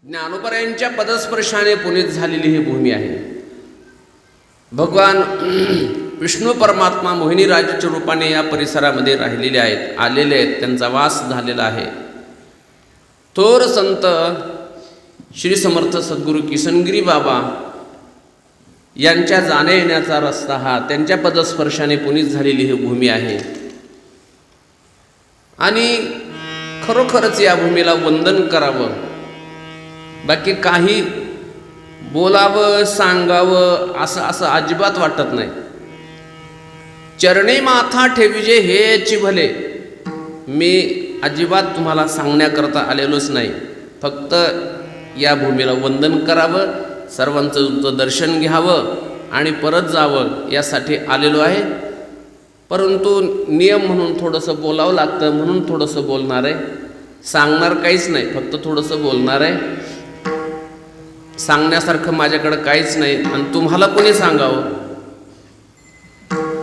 ज्ञानोबरायांच्या पदस्पर्शाने पुनीत झालेली ही भूमी आहे. भगवान विष्णू परमात्मा मोहिनीराजाच्या रूपाने या परिसरामध्ये राहिलेले आहेत, आलेले आहेत, त्यांचा वास झालेला आहे. थोर संत श्री समर्थ सद्गुरू किसनगिरी बाबा यांच्या जाण्या येण्याचा रस्ता हा त्यांच्या पदस्पर्शाने पुनीत झालेली ही भूमी आहे. आणि खरोखरच या भूमीला वंदन करावं, बाकी काही बोलावं सांगावं असं अजिबात वाटत नाही. चरणी माथा ठेविजे हेची भले, मी अजिबात तुम्हाला सांगण्याकरता आलेलोच नाही. फक्त या भूमीला वंदन करावं, सर्वांचं तुमचं दर्शन घ्यावं आणि परत जावं यासाठी आलेलो आहे. परंतु नियम म्हणून थोडंसं बोलावं लागतं, म्हणून थोडंसं बोलणार आहे. सांगणार काहीच नाही, फक्त थोडंसं बोलणार आहे. सांगण्यासारखं माझ्याकडं काहीच नाही. आणि तुम्हाला कोणी सांगावं,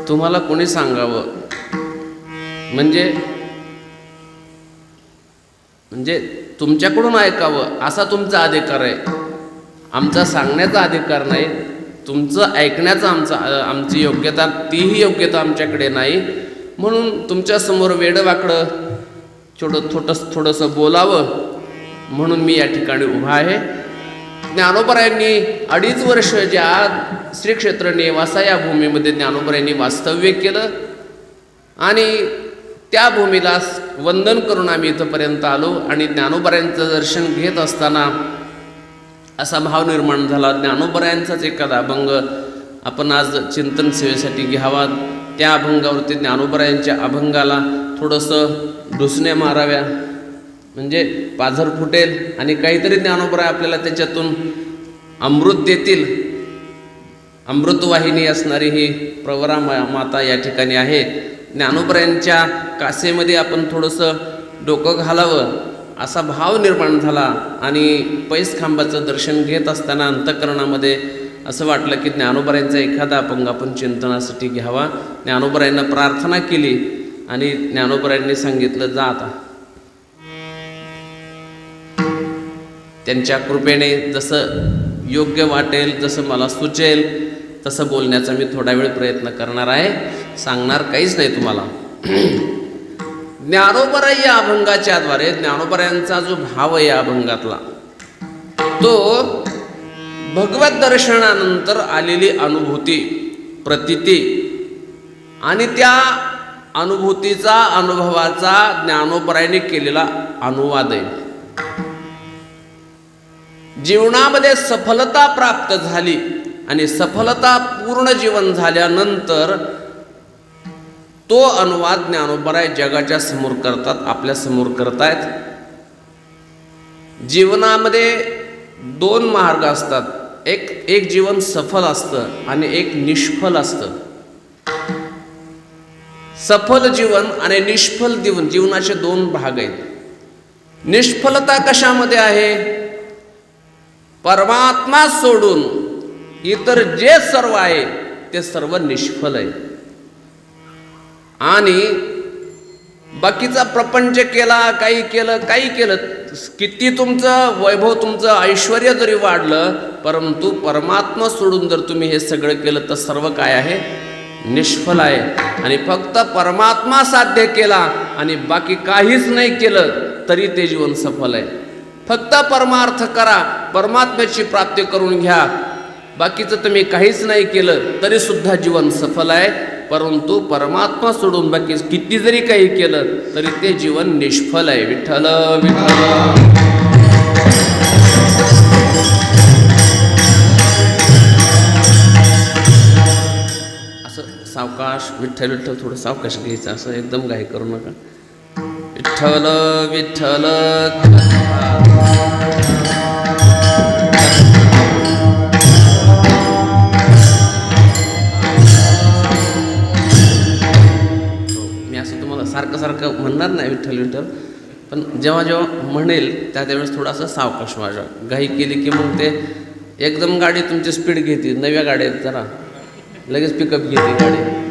तुम्हाला कोणी सांगावं म्हणजे तुमच्याकडून ऐकावं असा तुमचा अधिकार आहे. आमचा सांगण्याचा अधिकार नाही, तुमचं ऐकण्याचा आमची योग्यता, तीही योग्यता आमच्याकडे नाही. म्हणून तुमच्यासमोर वेडवाकडं थोडंसं बोलावं म्हणून मी या ठिकाणी उभा आहे. ज्ञानोबरायांनी 2.5 वर्ष ज्या श्री क्षेत्र नेवासा या भूमीमध्ये ज्ञानोबरायांनी वास्तव्य केलं आणि त्या भूमीला वंदन करून आम्ही इथंपर्यंत आलो. आणि ज्ञानोबरायांचं दर्शन घेत असताना असा भाव निर्माण झाला, ज्ञानोबरायांचाच एखादा अभंग आपण आज चिंतन सेवेसाठी घ्यावा. त्या अभंगावरती ज्ञानोबरायांच्या अभंगाला थोडंसं ढुसण्या माराव्या, म्हणजे पाझर फुटेल आणि काहीतरी ज्ञानोबराय आपल्याला त्याच्यातून अमृत देतील. अमृतवाहिनी असणारी ही प्रवरा माता या ठिकाणी आहे. ज्ञानोबरायांच्या कासेमध्ये आपण थोडंसं डोकं घालावं असा भाव निर्माण झाला. आणि पैस खांबाचं दर्शन घेत असताना अंतःकरणामध्ये असं वाटलं की ज्ञानोबरायांचा एखादा अभंग आपण चिंतनासाठी घ्यावा. ज्ञानोबरायांना प्रार्थना केली आणि ज्ञानोबरायांनी सांगितलं, जा आता. त्यांच्या कृपेने जसं योग्य वाटेल, जसं मला सुचेल तसं बोलण्याचा मी थोडा वेळ प्रयत्न करणार आहे. सांगणार काहीच नाही तुम्हाला. ज्ञानोबराय या अभंगाच्या द्वारे ज्ञानोबरायांचा जो भाव आहे या अभंगातला, तो भगवत दर्शनानंतर आलेली अनुभूती, प्रतीती आणि त्या अनुभूतीचा, अनुभवाचा ज्ञानोबरायांनी केलेला अनुवाद आहे. जीवनामध्ये सफलता प्राप्त झाली आणि सफलता पूर्ण जीवन झाल्यानंतर तो अनुवाद ज्ञानोबराय जगाच्या समोर करतात, आपल्या समोर करतायत. जीवनामध्ये 2 मार्ग असतात. एक जीवन सफल असतं आणि एक निष्फल असतं. सफल जीवन आणि निष्फल जीवन, जीवनाचे 2 भाग आहेत. निष्फलता कशामध्ये आहे? परमात्मा सोडून इतर जे सर्व आहे ते सर्व निष्फल आहे. आणि बाकीचा प्रपंच केला, काही केलं, किती तुमचं वैभव, तुमचं ऐश्वर्य जरी वाढलं, परंतु परमात्मा सोडून जर तुम्ही हे सगळं केलं तर सर्व काय आहे? निष्फल आहे. आणि फक्त परमात्मा साध्य केला आणि बाकी काहीच नाही केलं तरी ते जीवन सफल आहे. फक्त परमार्थ करा, परमात्म्याची प्राप्ती करून घ्या, बाकीचं तुम्ही काहीच नाही केलं तरी सुद्धा जीवन सफल आहे. परंतु परमात्मा सोडून बाकी किती जरी काही केलं तरी ते जीवन निष्फल आहे. विठ्ठल विठ्ठल. असं सावकाश विठ्ठल विठ्ठल, थोडं सावकाश घ्यायचं, असं एकदम घाई करू नका. विठ्ठल विठ्ठल. मी असं तुम्हाला सारखं म्हणणार नाही विठ्ठल विठ्ठल, पण जेव्हा म्हणेल त्यावेळेस थोडासा सावकाश वाजवा. घाई केली की मग ते एकदम गाडी तुमची स्पीड घेते. नव्या गाड्या जरा लगेच पिकअप घेते गाडी.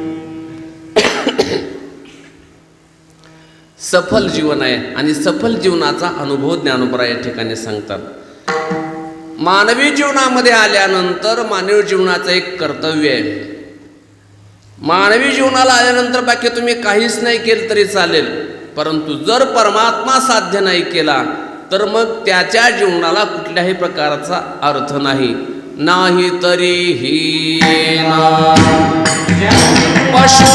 सफल जीवन आहे आणि सफल जीवनाचा अनुभव ज्ञानोबराय या ठिकाणी सांगतात. मानवी जीवनामध्ये आल्यानंतर मानवी जीवनाचं एक कर्तव्य आहे. मानवी जीवनाला आल्यानंतर बाकी तुम्ही काहीच नाही केलं तरी चालेल, परंतु जर परमात्मा साध्य नाही केला तर मग त्याच्या जीवनाला कुठल्याही प्रकारचा अर्थ नाही. नाही तरीही पशु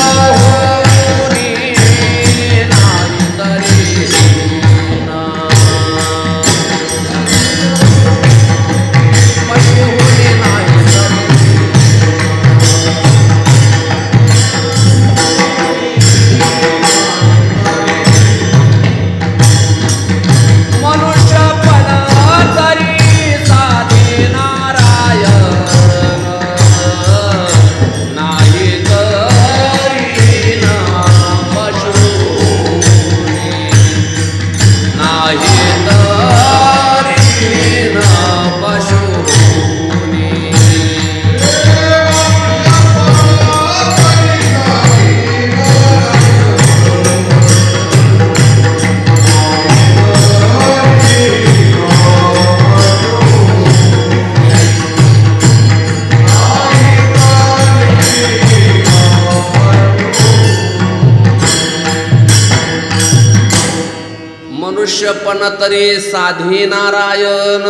मनुष्यपण तरी साधे नारायण,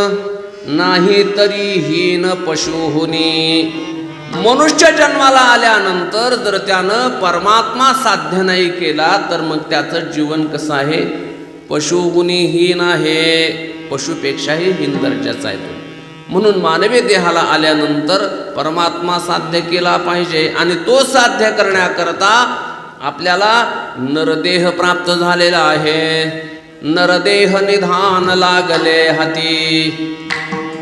नाही तरी हीन पशुहुनी. मनुष्य जन्माला आल्यानंतर जर त्यानं परमात्मा साध्य नाही केला तर मग त्याचं जीवन कसं आहे? पशुहुनी हीन आहे, पशुपेक्षाही हीन दर्जाचा आहे तो. म्हणून मानवी देहाला आल्यानंतर परमात्मा साध्य केला पाहिजे आणि तो साध्य करण्याकरता आपल्याला नरदेह प्राप्त झालेला आहे. नरदेह निधान लागले हाती,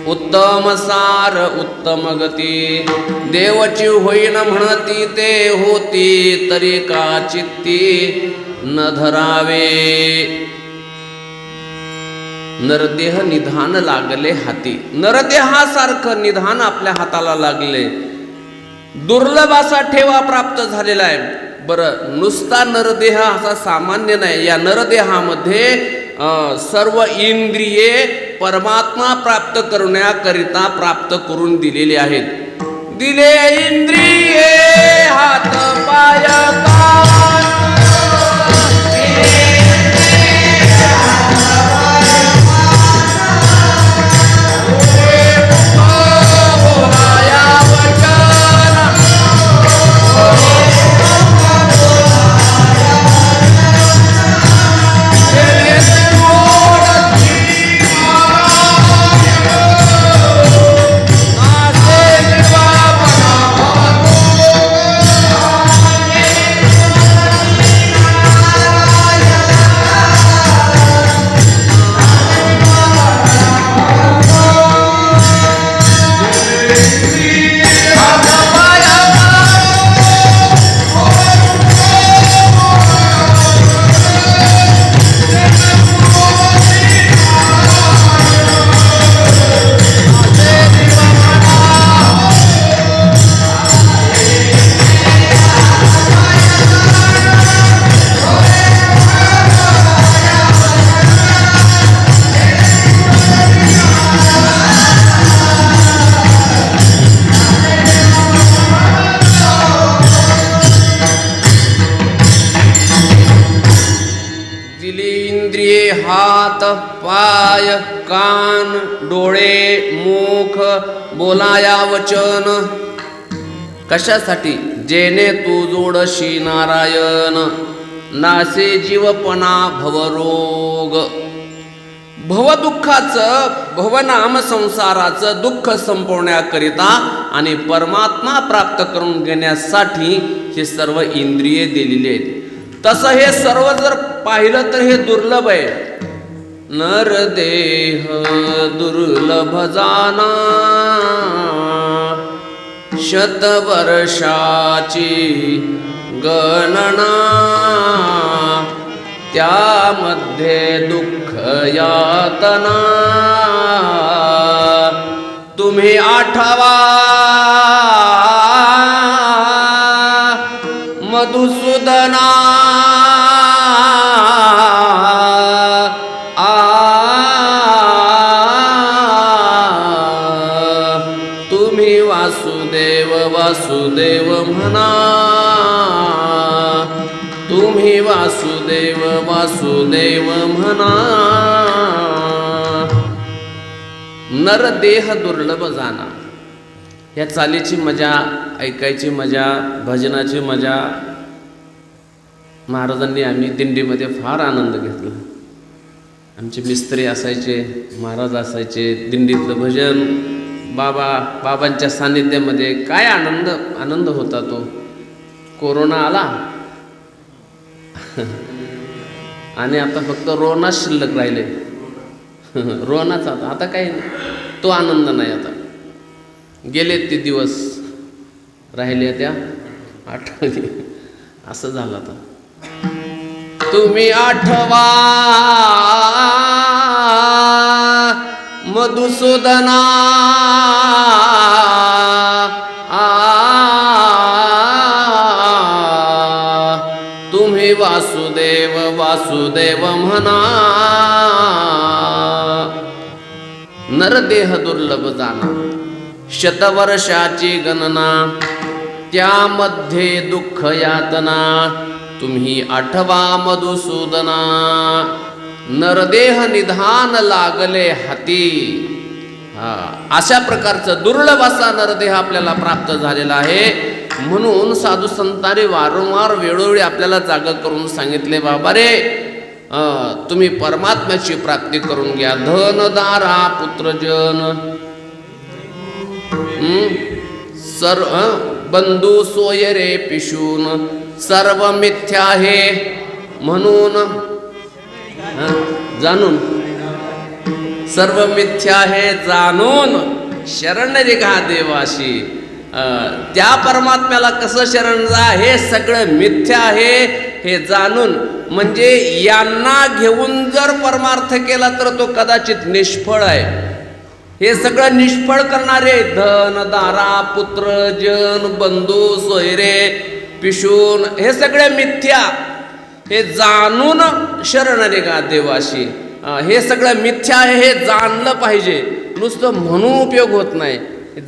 उत्तम सार उत्तम गती. देवची होईन म्हणती ते होती, तरी का चित्ती न धरावे. नरदेह निधान लागले हाती, नरदेहासारखं निधान आपल्या हाताला लागले. दुर्लभ असा ठेवा प्राप्त झालेला आहे. बरं, नुसता नरदेह असा सामान्य नाही. या नरदेहामध्ये सर्व इंद्रिये परमात्मा प्राप्त करण्याकरिता प्राप्त करून दिलेली आहेत. दिले इंद्रिये हात पाय कान, हात पाय कान डोळे मुख बोलाया वचन. कशासाठी? जेणे तू जोडशी नारायण, नासे जीवपणा भवरोग. भवदुःखाचं भवनाम संसाराचं दुःख संपवण्याकरिता आणि परमात्मा प्राप्त करून घेण्यासाठी हे सर्व इंद्रिये दिलेली आहेत. तसं हे सर्व जर पाहिलं तर हे दुर्लभ आहे. नरदेह दुर्लभ जाना, शतवर्षाची गणना. त्यामध्ये दुःख यातना तुम्ही आठवा. मधुसूदना वासुदेव म्हणा, तुम्ही वासुदेव वासुदेव म्हणा. नरदेह दुर्लभ जाना. ह्या चालीची मजा, ऐकायची मजा, भजनाची मजा महाराजांनी आम्ही दिंडीमध्ये फार आनंद घेतला. आमचे मिस्त्री असायचे, महाराज असायचे, दिंडीतलं भजन, बाबांच्या सान्निध्यामध्ये काय आनंद होता तो. कोरोना आला आणि आता फक्त रोनाच शिल्लक राहिले. रोनाच आता काही नाही, तो आनंद नाही. आता गेले ते दिवस, राहिले त्या आठवणी. असं झालं आता. तुम्ही आठवा मधुसूदना, तुम्ही वासुदेव वासुदेव म्हणा. नरदेह दुर्लभ जाना. शतवर्षाची गणना, त्यामध्ये दुःख यातना. तुम्ही आठवा मधुसूदना. नरदेह निधान लागले हाती. अशा प्रकारचं दुर्लभ असा नरदेह आपल्याला प्राप्त झालेला आहे. म्हणून साधू संतांनी वारंवार वेळोवेळी आपल्याला जागा करून सांगितले, बाबा रे, तुम्ही परमात्म्याची प्राप्ती करून घ्या. धन दारा पुत्रजन सर्व बंधू सोयरे पिशून, सर्व मिथ्या आहे म्हणून जाणून, सर्व मिथ्या आहे जाणून शरण निघा देवाशी. त्या परमात्म्याला कसं शरण जा, हे सगळं मिथ्या आहे हे जाणून. म्हणजे यांना घेऊन जर परमार्थ केला तर तो कदाचित निष्फळ आहे. हे सगळं निष्फळ करणारे धन दारा पुत्र जन बंधू सोयरे पिशून, हे सगळे मिथ्या. हे जाणून शरण निघा देवाशी. हे सगळं मिथ्या आहे हे जाणलं पाहिजे. नुसतं म्हणून उपयोग होत नाही,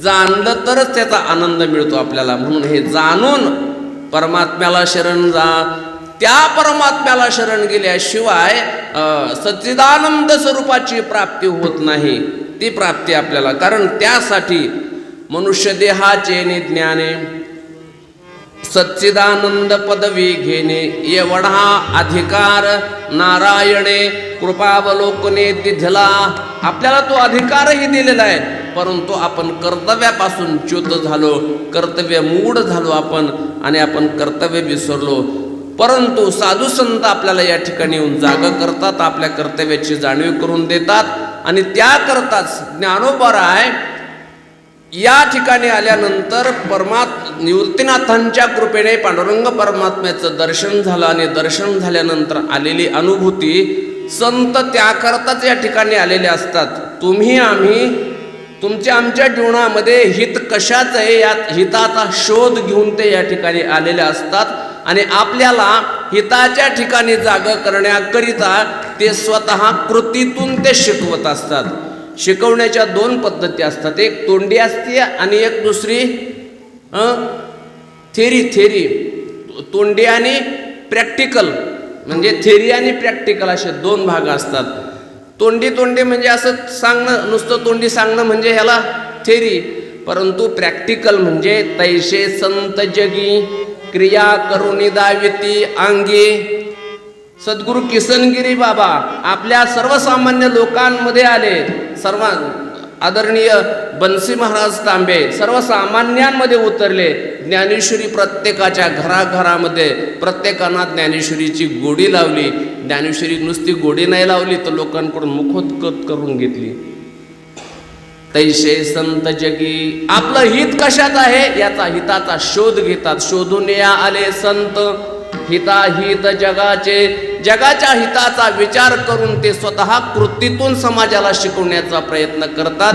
जाणलं तरच त्याचा आनंद मिळतो आपल्याला. म्हणून हे जाणून परमात्म्याला शरण जा. त्या परमात्म्याला शरण गेल्याशिवाय सच्चिदानंद स्वरूपाची प्राप्ती होत नाही. ती प्राप्ती आपल्याला, कारण त्यासाठी मनुष्य देहाचे ज्ञाने सच्चिदानंद पदवी घेणे एवढा अधिकार नारायणे कृपावलोकने दिधला. आपल्याला तो अधिकारही दिलेला आहे, परंतु आपण कर्तव्यापासून च्युत झालो, कर्तव्य मूढ झालो आपण, आणि आपण कर्तव्य विसरलो. परंतु साधू संत आपल्याला या ठिकाणी येऊन जागा करतात, आपल्या कर्तव्याची जाणीव करून देतात. आणि त्याकरताच ज्ञानोबराय या ठिकाणी आल्यानंतर निवृत्तीनाथांच्या कृपेने पांडुरंग परमात्म्याचं दर्शन झालं. आणि दर्शन झाल्यानंतर आलेली अनुभूती, संत त्याकरताच या ठिकाणी आलेले असतात. तुम्ही आम्ही तुमच्या आमच्या जीवनामध्ये हित कशाचं आहे, यात हिताचा शोध घेऊन ते या ठिकाणी आलेले असतात. आणि आपल्याला हिताच्या ठिकाणी जागा करण्याकरिता ते स्वतः कृतीतून ते शिकवत असतात. शिकवण्याच्या दोन पद्धती असतात, एक तोंडी असते आणि एक दुसरी थेरी. तोंडी आणि प्रॅक्टिकल, म्हणजे थेरी आणि प्रॅक्टिकल असे दोन भाग असतात. तोंडी म्हणजे असं सांगणं, नुसतं तोंडी सांगणं म्हणजे ह्याला थेरी. परंतु प्रॅक्टिकल म्हणजे तैसे संत जगी क्रिया करुणी दाविती अंगी. सद्गुरू किसनगिरी बाबा आपल्या सर्वसामान्य लोकांमध्ये आले. सर्व आदरणीय बन्सी महाराज तांबे सर्वसामान्यांमध्ये उतरले. ज्ञानेश्वरी प्रत्येकाच्या घराघरामध्ये प्रत्येकांना ज्ञानेश्वरीची गोडी लावली. ज्ञानेश्वरी नुसती गोडी नाही लावली तर लोकांकडून मुखोद्गत करून घेतली. तैसे संत जगी, आपलं हित कशात आहे याचा हिताचा शोध घेतात. शोधून या आले संत हिताहित जगाचे. जगाच्या हिताचा विचार करून ते स्वतः कृतीतून समाजाला शिकवण्याचा प्रयत्न करतात.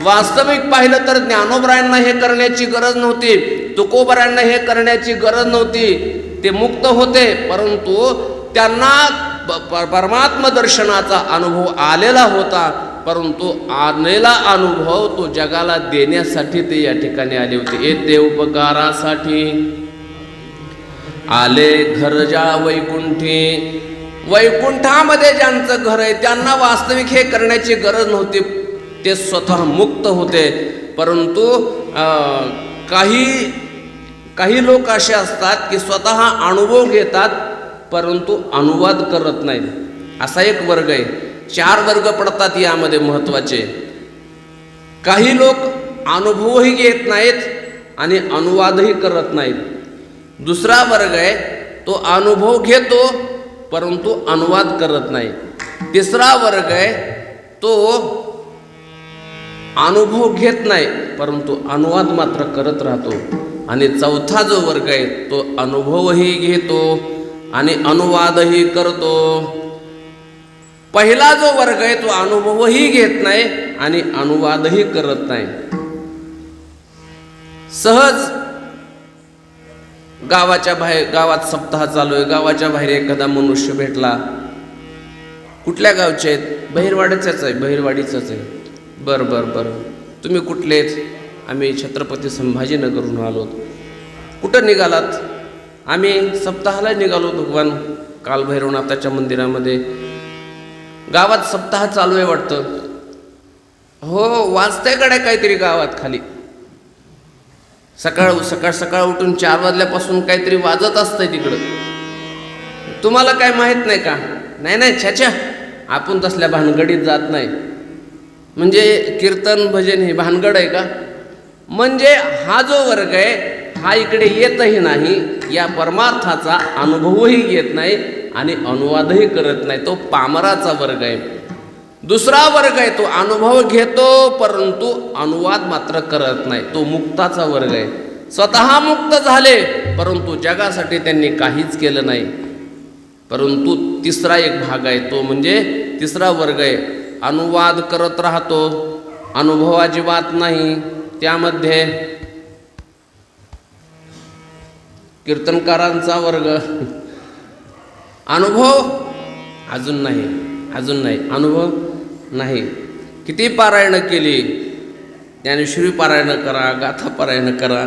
वास्तविक पाहिलं तर ज्ञानोबरायांना हे करण्याची गरज नव्हती, तुकोबरायांना हे करण्याची गरज नव्हती. ते मुक्त होते, परंतु त्यांना परमात्म दर्शनाचा अनुभव आलेला होता. परंतु आलेला अनुभव तो जगाला देण्यासाठी ते या ठिकाणी आले होते. येते उपकारासाठी आले घर जा वैकुंठी. वैकुंठामध्ये ज्यांचं घर आहे त्यांना वास्तविक हे करण्याची गरज नव्हती, ते स्वतः मुक्त होते. परंतु काही लोक असे असतात की स्वतः अनुभव घेतात परंतु अनुवाद करत नाहीत. असा एक वर्ग आहे. 4 वर्ग पडतात यामध्ये महत्त्वाचे. काही लोक अनुभवही घेत नाहीत आणि अनुवादही करत नाहीत. दुसरा वर्ग आहे तो अनुभव घेतो परंतु अनुवाद करत नाही. तिसरा वर्ग आहे तो अनुभव घेत नाही परंतु अनुवाद मात्र करत राहतो. आणि चौथा जो वर्ग आहे तो अनुभवही घेतो आणि अनुवादही करतो. पहिला जो वर्ग आहे तो अनुभवही घेत नाही आणि अनुवादही करत नाही. सहज गावात सप्ताह चालू आहे, गावाच्या बाहेर एखादा मनुष्य भेटला. कुठल्या गावचे आहेत? बहिरवाडीचाच आहे. बहिरवाडीचाच आहे. बरं तुम्ही कुठलेच? आम्ही छत्रपती संभाजीनगरहून आलो. कुठं निघालात? आम्ही सप्ताहाला निघालो भगवान कालभैरवनाथाच्या मंदिरामध्ये. गावात सप्ताह चालू आहे वाटतं. हो, वाजतंय कडे काहीतरी गावात खाली. सकाळ उठून 4 वाजल्यापासून काहीतरी वाजत असतंय तिकडं. तुम्हाला काय माहीत नाही का? नाही छाछा, आपण तसल्या भानगडीत जात नाही. म्हणजे कीर्तन भजन हे भानगड आहे का? म्हणजे हा जो वर्ग आहे हा इकडे येतही नाही, या परमार्थाचा अनुभवही घेत नाही आणि अनुवादही करत नाही. तो पामराचा वर्ग आहे. दुसरा वर्ग आहे तो अनुभव घेतो परंतु अनुवाद मात्र करत नाही. तो मुक्ताचा वर्ग आहे. स्वतः मुक्त झाले परंतु जगासाठी त्यांनी काहीच केलं नाही. परंतु तिसरा एक भाग आहे तो म्हणजे तिसरा वर्ग आहे अनुवाद करत राहतो, अनुभव अजिबात नाही. त्यामध्ये कीर्तनकारांचा वर्ग. अनुभव अजून नाही अनुभव नाही. किती पारायण केली, ज्ञानेश्वरी पारायण करा, गाथा पारायण करा,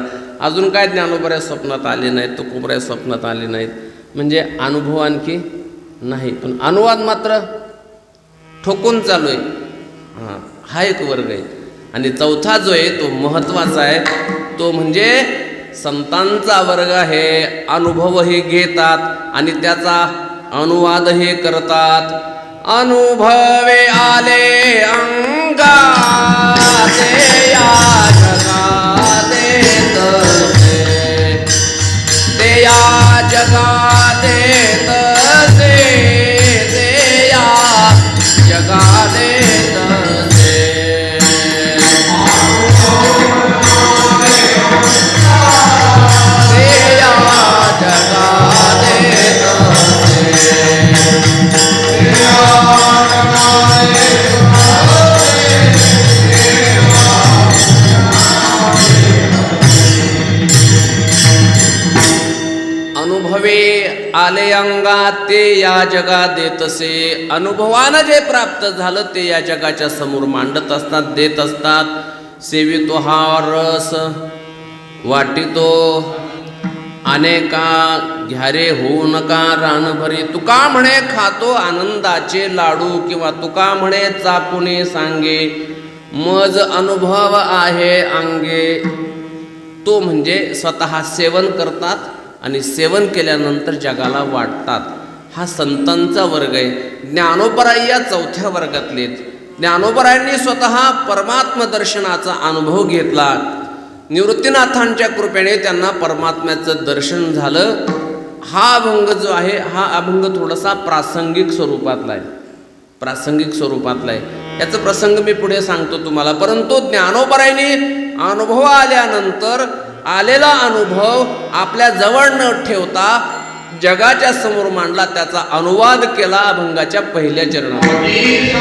अजून काय ज्ञानोबऱ्या स्वप्नात आले नाहीत, तुकोबऱ्या स्वप्नात आले नाहीत. म्हणजे अनुभव आणखी नाही, पण अनुवाद मात्र ठोकून चालू आहे. हा एक वर्ग आहे. आणि चौथा जो आहे तो महत्त्वाचा आहे, तो म्हणजे संतांचा वर्ग आहे. अनुभवही घेतात आणि त्याचा अनुवादही करतात. अनुभवे आले अंगाते या जगाते तसे, ते या जगाते तसे, ते या जगाते तसे. ते या जगाते तसे. अनुभवे आले अंगात ते या जगात देतसे. अनुभवानं जे प्राप्त झालं ते या जगाच्या समोर मांडत असतात, देत असतात. सेवितो हा रस वाटितो अनेका, घ्यारे होऊ नका रानभरी. तुका म्हणे खातो आनंदाचे लाडू, किंवा तुका म्हणे चापुणे सांगे, मज अनुभव आहे अंगे. तो म्हणजे स्वतः सेवन करतात आणि सेवन केल्यानंतर जगाला वाटतात. हा संतांचा वर्ग आहे. ज्ञानोबराई या चौथ्या वर्गातले आहेत. ज्ञानोबरायांनी स्वतः परमात्म दर्शनाचा अनुभव घेतला. निवृत्तीनाथांच्या कृपेने त्यांना परमात्म्याचं दर्शन झालं. हा अभंग जो आहे हा अभंग थोडासा प्रासंगिक स्वरूपातला आहे. याचा प्रसंग मी पुढे सांगतो तुम्हाला. परंतु ज्ञानोबरायांनी अनुभव आल्यानंतर आलेला अनुभव आपल्या जवळ न ठेवता जगाच्या समोर मांडला, त्याचा अनुवाद केला अभंगाच्या पहिल्या चरणामध्ये.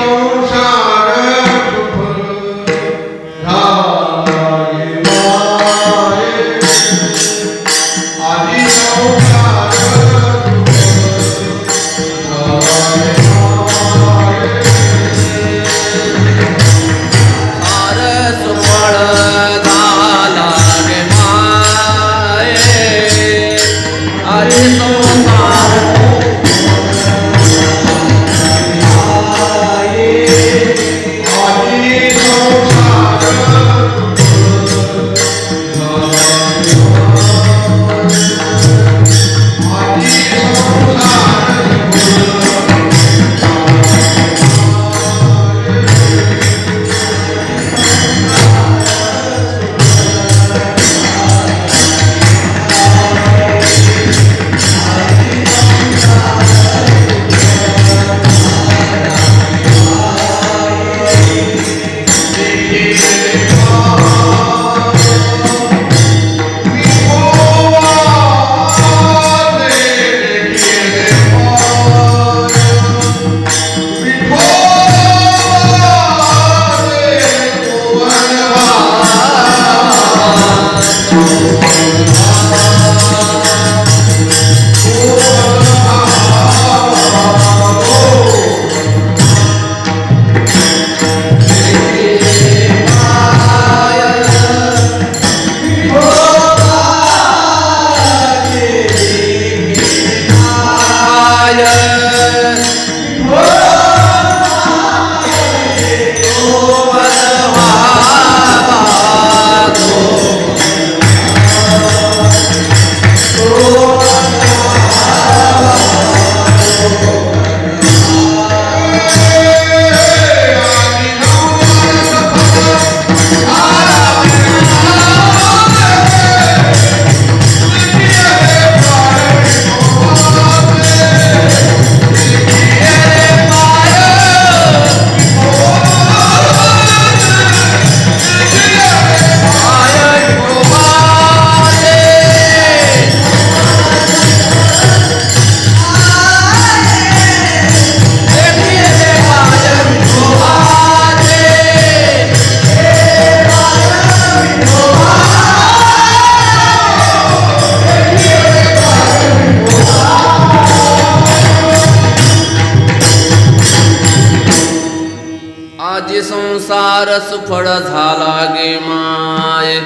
संसार सुफळ झाला गे माय,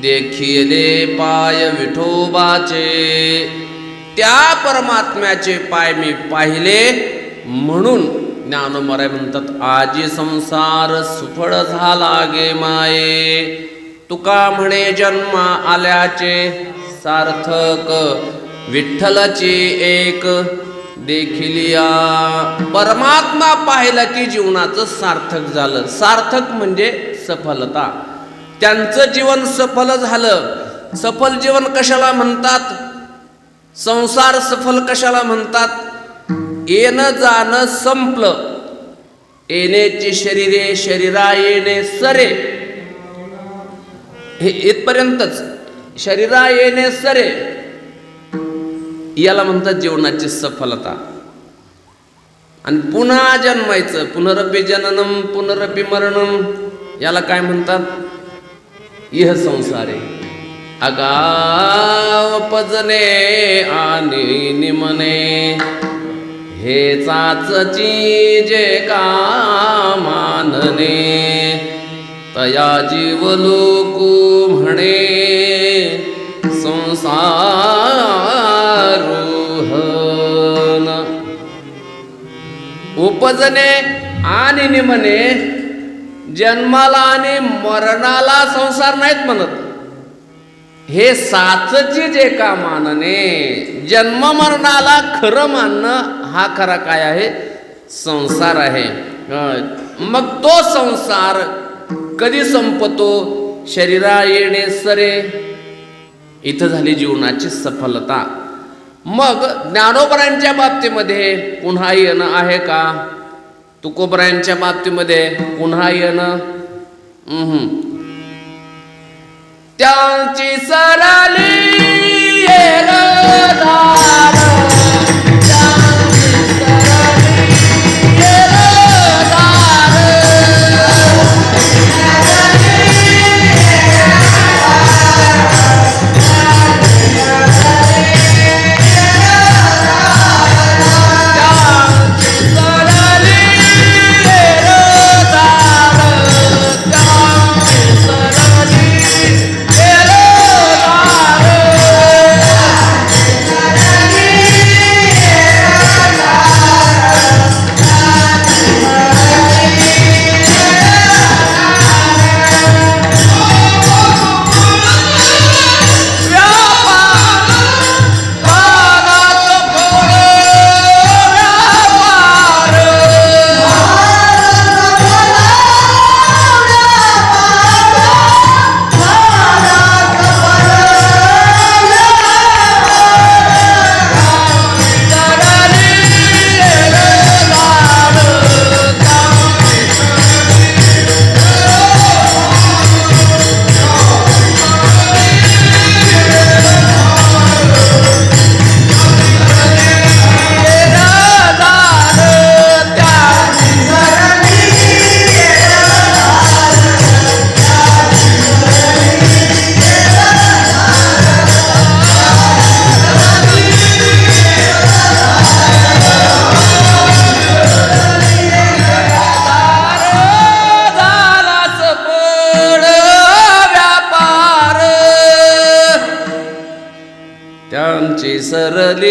देखिले पाय विठोबाचे. त्या परमात्म्याचे पाय मी पाहिले, म्हणून ज्ञानोबराय म्हणतात आजी संसार सुफळ झाला गे माये. तुका म्हणे जन्म आल्याचे सार्थक, विठ्ठलाची एक देखिलिया. परमात्मा पाहिलं की जीवनाचं सार्थक झालं. सार्थक म्हणजे सफलता. त्यांचं जीवन सफल झालं. सफल जीवन कशाला म्हणतात? संसार सफल कशाला म्हणतात? येणं जाणं संपलं. येण्याची शरीरे, शरीरा येणे सरे, हे इथपर्यंतच. शरीरा येणे सरे याला म्हणतात जीवनाची सफलता. आणि पुन्हा जन्मायचं, पुनरपि जननम पुनरपि मरणम, याला काय म्हणतात? इह संसारे. आगाव पजने आणि निमने, हे चाचची जे का मानने. तया जीव लोकू म्हणे संसारोहन. उपजने आणि निमने, जन्माला आणि मरणाला संसार नाहीत म्हणत. हे साचची जे का मानणे, जन्म मरणाला खरं मानणं हा खरा काय आहे? संसार आहे. मग तो संसार कधी संपतो? शरीरा येणे सरे, इथं झाली जीवनाची सफलता. मग ज्ञानोबरायांच्या बाबतीमध्ये पुन्हा येणं आहे का? तुकोबरायांच्या बाबतीमध्ये पुन्हा येणं त्यांची सरली धार, त्यांची सरली धार.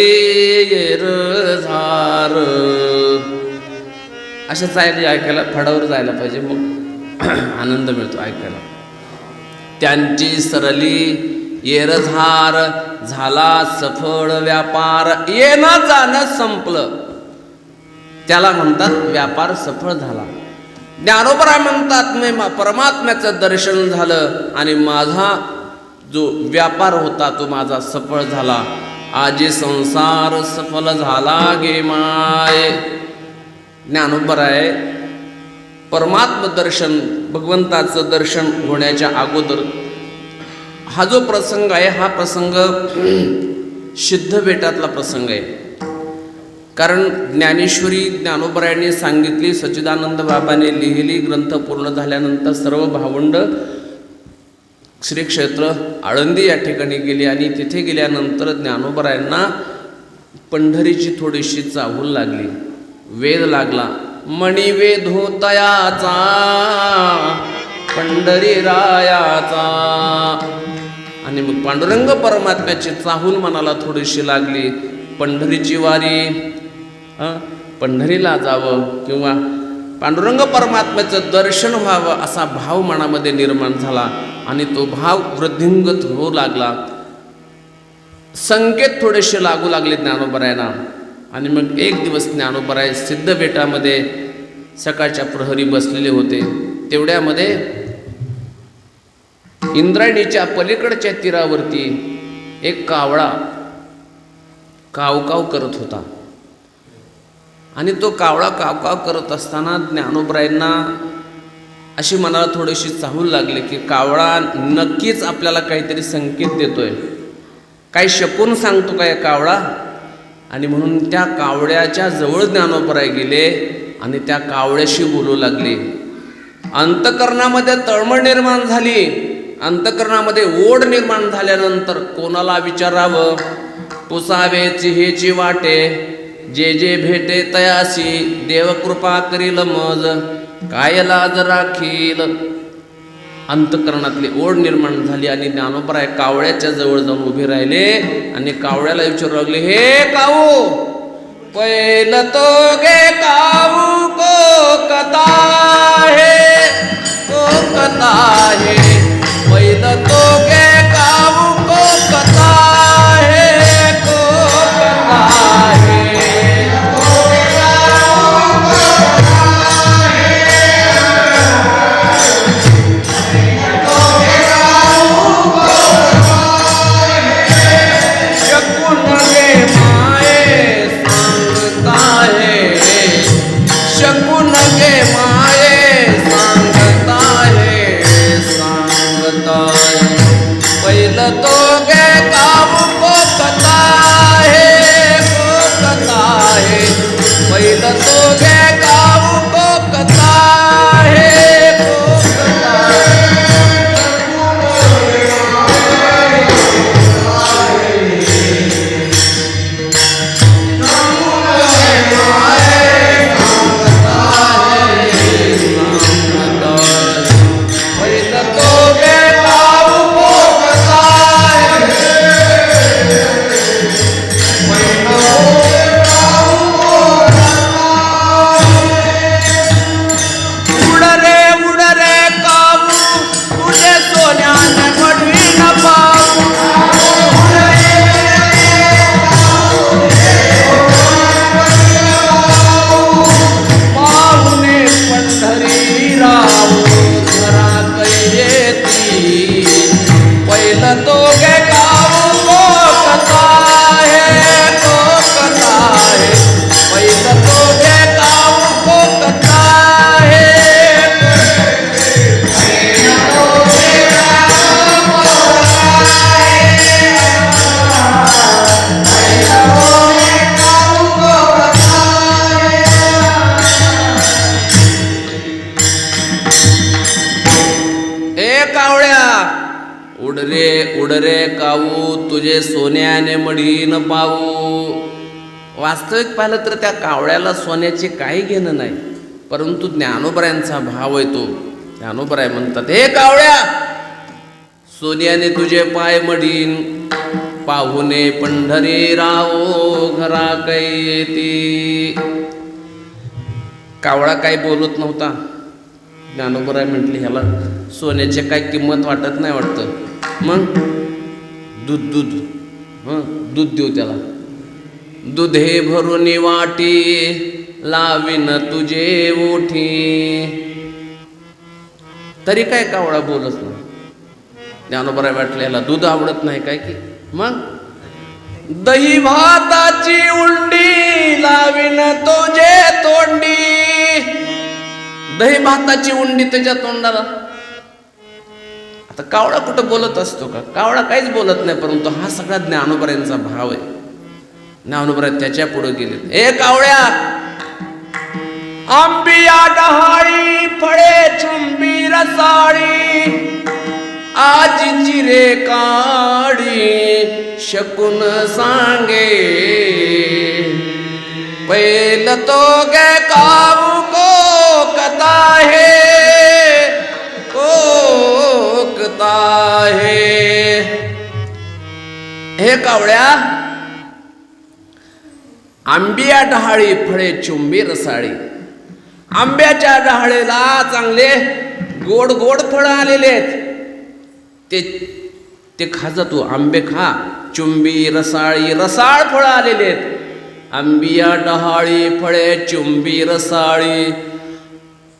येर झार. अशा जायला ऐकायला फडावर जायला पाहिजे, मग आनंद मिळतो ऐकायला. त्यांची सरली येरझार, झाला सफळ व्यापार. येणं जाणं संपलं, त्याला म्हणतात व्यापार सफळ झाला. ज्ञानोबा म्हणतात मी परमात्म्याचं दर्शन झालं आणि माझा जो व्यापार होता तो माझा सफळ झाला. आजी संसार सफल झाला गे माय. ज्ञानोबराय परमात्म दर्शन, भगवंताचं दर्शन होण्याच्या अगोदर हा जो प्रसंग आहे, हा प्रसंग सिद्धबेटातला प्रसंग आहे. कारण ज्ञानेश्वरी ज्ञानोबरायांनी सांगितली, सच्चिदानंद बाबाने लिहिली, ग्रंथ पूर्ण झाल्यानंतर सर्व भावंड श्री क्षेत्र आळंदी या ठिकाणी गेली आणि तिथे गेल्यानंतर ज्ञानोबरायांना पंढरीची थोडीशी चाहूल लागली, वेध लागला. मणिवेध होतयाचा पंढरी रायाचा. आणि मग पांडुरंग परमात्म्याची चाहूल मनाला थोडीशी लागली. पंढरीची वारी, पंढरीला जावं किंवा पांडुरंग परमात्म्याचं दर्शन व्हावं असा भाव मनामध्ये निर्माण झाला आणि तो भाव वृद्धिंगत होऊ लागला. संकेत थोडेसे लागू लागले ज्ञानोबरायांना. आणि मग एक दिवस ज्ञानोबराय सिद्धबेटामध्ये सकाळच्या प्रहरी बसलेले होते. तेवढ्यामध्ये इंद्रायणीच्या पलीकडच्या तीरावरती एक कावळा कावकाव करत होता. आणि तो कावळा कावकाव करत असताना ज्ञानोबरायांना अशी मनाला थोडीशी चाहूल लागली की कावळा नक्कीच आपल्याला काहीतरी संकेत देतोय, काही शकून सांगतो काय कावळा. आणि म्हणून त्या कावळ्याच्या जवळ ज्ञानोबराय गेले आणि त्या कावळ्याशी बोलू लागले. अंतकरणामध्ये तळमळ निर्माण झाली. अंतकरणामध्ये ओढ निर्माण झाल्यानंतर कोणाला विचारावं, पुसावे चिहेची वाटे, जे जे भेटे तयासी, देव कृपा करील मज, काय लाज राखील. अंतकरणातली ओढ निर्माण झाली आणि ज्ञानोबराय कावळ्याच्या जवळ जाऊन उभे राहिले आणि कावळ्याला विचारू लागले, हे काऊ, पहिलं तो गे काऊ को कथा है, को कथा है. पहिलं तो गे काऊ को कथा है, को कथा है. उडरे काऊ तुझे सोन्याने मढीन पाऊ. वास्तविक पाहिलं तर त्या कावळ्याला सोन्याचे काही घेणं नाही, परंतु ज्ञानोबरायांचा भाव आहे तो. ज्ञानोबराय म्हणतात, हे कावळ्या, सोन्याने तुझे पाय मढीन, पाहुणे पंढरी रावो घरा कैती. कावळा काही बोलत नव्हता. ज्ञानोबराय म्हटली ह्याला सोन्याची काय किंमत वाटत नाही वाटतं. मग दूध दूध दूध देऊ त्याला. दुधे भरून वाटी लावीन तुझे ओठी. तरी काय कावळा बोलत नाही. ज्ञानोबराय वाटलं ह्याला दूध आवडत नाही काय की. मग दही भाताची उंडी लावीन तुझे तोंडी. दही भाताची उंडी त्याच्या तोंडाला. आता कावळा कुठं बोलत असतो का. कावळा काहीच बोलत नाही. परंतु हा सगळा ज्ञानोबरायांचा भाव आहे. ज्ञानोबराय त्याच्या पुढे गेले. ए कावळ्या, आंबिया डहाळी फळे चुंबी रसाळी आजीची रे काळी शकून सांगे. पहिल तो गे काऊ को कथा है को कथा है. हे कावळ्या, आंबिया डहाळी फळे चुंबी रसाळी. आंब्याच्या डहाळीला चांगले गोड गोड फळं आलेले आहेत. ते खा जा तू. आंबे खा. चुंबी रसाळी रसाळ फळं आलेले आहेत. आंबिया डहाळी फळे चुंबी रसाळी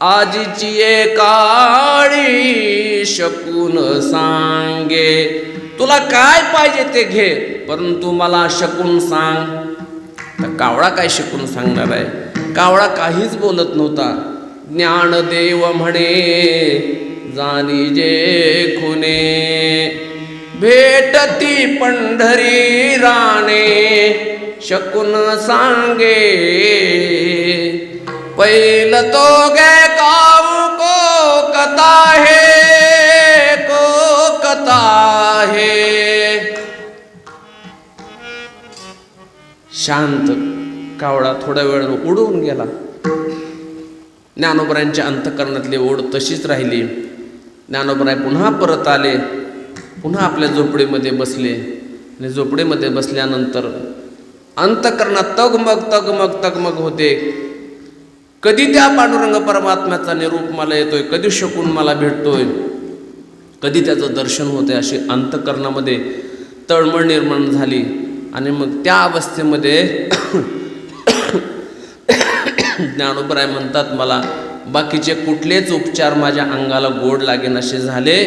आजीची ये काळी शकून सांगे. तुला काय पाहिजे ते घे, परंतु मला शकून सांग. तर कावळा काय शकून सांगणार आहे. कावळा काहीच बोलत नव्हता. ज्ञानदेव म्हणे जाणी जे खुने भेटती पंढरी राणे शकून सांगे. पहिल तो गे काऊ को कथा है को कथा है. शांत कावळा थोड्या वेळ उडून गेला. ज्ञानोबरायांच्या अंतःकरणातली ओढ तशीच राहिली. ज्ञानोबराय पुन्हा परत आले. पुन्हा आपल्या झोपडीमध्ये बसले. आणि झोपडीमध्ये बसल्यानंतर अंतःकरणात तगमग तगमग तगमग होते. कधी त्या पांडुरंग परमात्म्याचा निरूप मला येतोय, कधी शकून मला भेटतोय, कधी त्याचं दर्शन होतंय, अशी अंतःकरणामध्ये तळमळ निर्माण झाली. आणि मग त्या अवस्थेमध्ये ज्ञानोबराय म्हणतात, मला बाकीचे कुठलेच उपचार माझ्या अंगाला गोड लागेन असे झाले.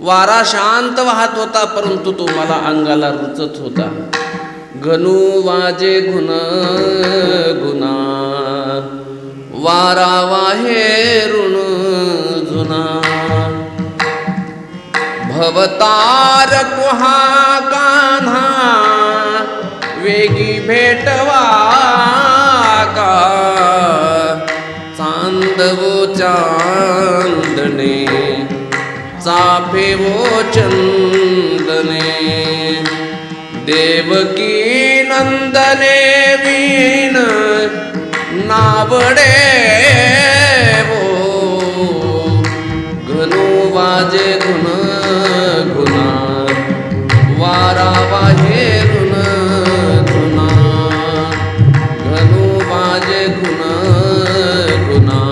वारा शांत वाहत होता, परंतु तो मला अंगाला रुचत होता. घनु वाजे गुण गुना वारा वाहे ऋण जुना. भवतार कुहा कान्हा वेगी भेटवा का. चांदवो चांदणे चाफेवो चंदने देवकी नंदने वीण नावडे वो. घनु वाजे गुण गुना वारा वाहे ऋण जुना. घनु वाजे गुण गुना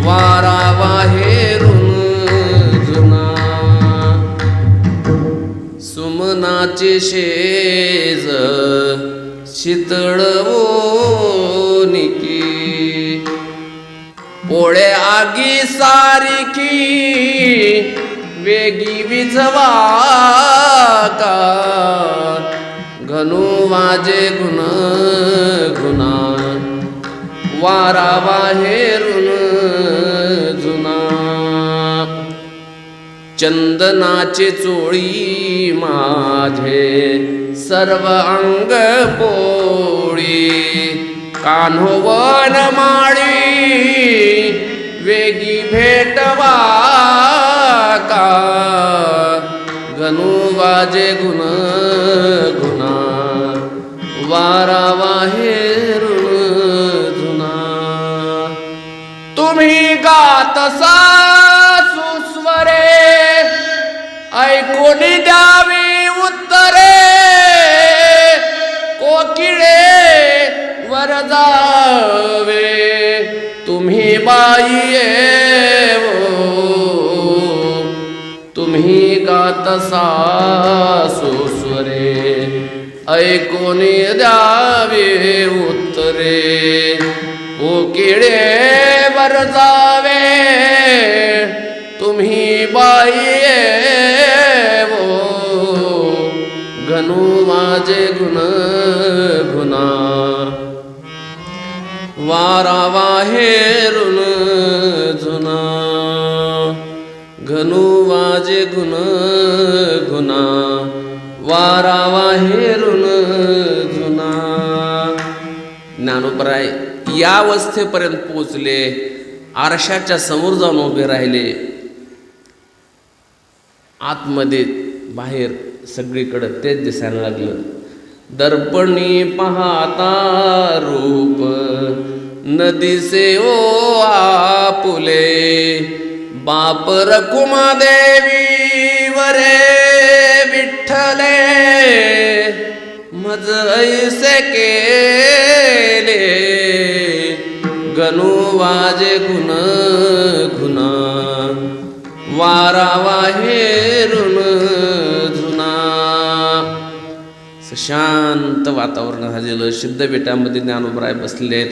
वारा वाहे ऋण जुना. सुमनाचे शेज शीतळवो निकी पोळे आगी सारिकी वेगी विझवा का. घनु वाजे गुण गुना वारा वाहे ऋण जुना. चंदनाचे चोळी माझे सर्व अंग पोळी. कान्होवन माळी वेगी भेटवा का. घनु वाजे गुण गुना वारा वाहे ऋण जुना. तुम्ही गात सुस्वरे ऐकून द्यावी उत्तर. रे कोकिळे वर जावे तुम्ही बाई तुम्ही गात सासुस्वरे ऐकून द्यावे उत्तरे कोकिळे वर जावे तुम्ही बाई घनु माझे गुण गुना वारा वाहेरून जुना घनु वाजे गुण गुना वारा वाहेरून जुना. ज्ञानोबराय या अवस्थेपर्यंत पोचले. आरशाच्या समोर जाऊन उभे राहिले. आतमध्ये बाहेर सगळीकडे तेच दिसायला लागलं. दर्पणी पाहता रूप नदीसे ओ आपुले बाप रकुमादेवी वरे विठ्ठले मज ऐसे केले गणू वाजे गुण गुना वारा वाहेरून जुना. शांत वातावरण झालेलं. सिद्धबेटामध्ये ज्ञानोबराय बसलेत.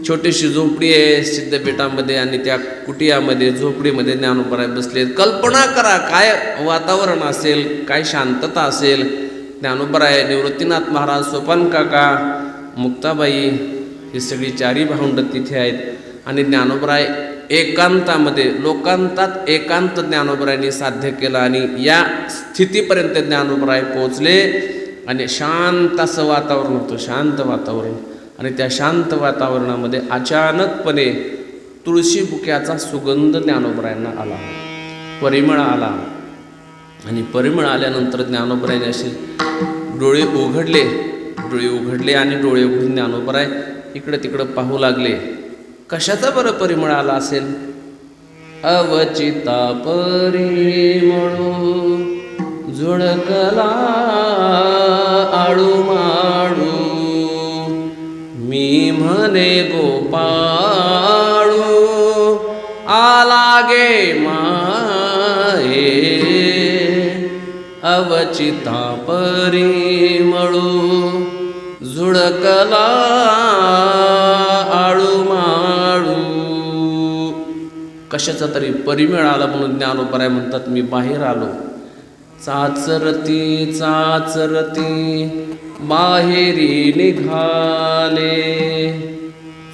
छोटीशी झोपडी आहे सिद्धबेटामध्ये आणि त्या कुटियामध्ये झोपडीमध्ये ज्ञानोबराय बसलेत. कल्पना करा काय वातावरण असेल, काय शांतता असेल. ज्ञानोबराय, निवृत्तीनाथ महाराज, सोपान काका, मुक्ताबाई ही सगळी चारी भावंड तिथे आहेत. आणि ज्ञानोबराय एकांतामध्ये लोकांतात एकांत ज्ञानोबरायांनी साध्य केलं आणि या स्थितीपर्यंत ज्ञानोबराय पोचले. आणि शांत असं वातावरण होतं, शांत वातावरण. आणि त्या शांत वातावरणामध्ये अचानकपणे तुळशी बुक्याचा सुगंध ज्ञानोबरायांना आला, परिमळ आला. आणि परिमळ आल्यानंतर ज्ञानोबरायांनी असे डोळे उघडले आणि डोळे उघडून ज्ञानोबराय इकडं तिकडं पाहू लागले. कशाचा बरं परिमळ आला असेल? अवचिता परिमळो झुळकला आळू माळू मी म्हणे गोपाळू आला गे माये अवचिता परिमळू झुळकला आळू माळू. कशाचा तरी परिमळ आला म्हणून ज्ञानोबराय म्हणतात मी बाहेर आलो. चाचरती चाचरती बाहेरी निघाले